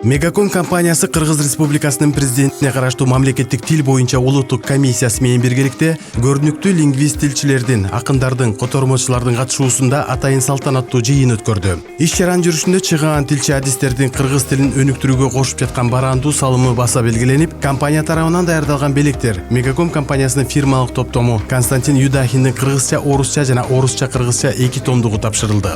Мегаком компаниясы Кыргыз Республикасынын президентине караштуу мамлекеттик тил боюнча улуттук комиссиясы менен биргеликте көрүнүктүү лингвист тилчилердин, акындардын, котормочулардын катышуусунда атайын салтанаттуу жыйын өткөрдү. Иш чаранын жүрүшүндө чыгаан тилчи адистердин кыргыз тилин өнүктүрүүгө кошуп жаткан бараандуу салымы баса белгиленип, компания тарабынан даярдалган белектер Мегаком компаниясынын фирмалык топтому Константин Юдахиндин кыргызча, орусча жана орусча кыргызча 2 томдугу тапшырылды.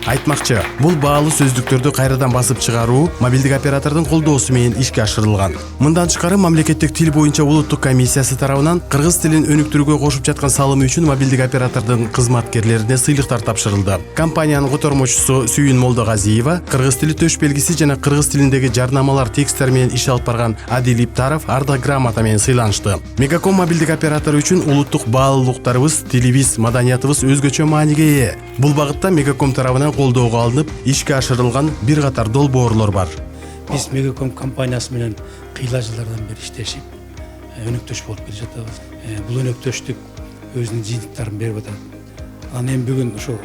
Айтмакчы, бул баалуу сөздүктөрдү кайрадан басып чыгаруу мобилдик оператордун колдоосу менен ишке ашырылган. Мындан тышкары мамлекеттик тил боюнча улуттук комиссиясы тарабынан кыргыз тилин өнүктүрүүгө кошуп жаткан салымы үчүн мобилдик оператордун кызматкерлерине сыйлыктар тапшырылды. Компаниянын котормочусу Сүйүн Молдогазиева, кыргыз тили төш белгиси жана кыргыз тилиндеги жарнамалар тексттер менен иш алып барган Адил Иптаров ардак грамота менен сыйланышты. Мегаком мобилдик оператору үчүн улуттук баалуулуктарыбыз, тилибиз, маданиятыбыз өзгөчө мааниге ээ. Бул багытта Мегаком тарабынан колдоого алынып, ишке ашырылган бир катар долбоорлор бар. Биз Мегаком компаниясы менен кыйла жылдардан бери иштешип, өнөктөш болуп келе жатабыз. Бул өнөктөштүк өзүнүн жыйынтыктарын берип атат. Анан эми бүгүн ошо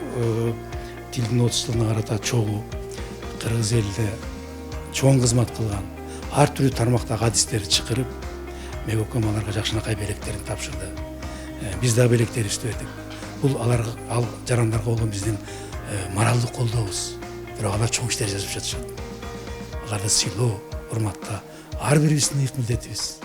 тилдин 30 жылына карата чогуу кыргыз элине чоң кызмат кылган ар түрдүү тармактагы адистерди чакырып, Мегаком аларга жакшынакай белектерин тапшырды. Биз да белектерибизди бердик. Бул ал жарандарга болгон биздин моралдык колдообуз. Бирок алар чоң иштер жазып жатышат. Аларды сыйлоо, урматтоо ар бирибиздин ыйык милдетибиз.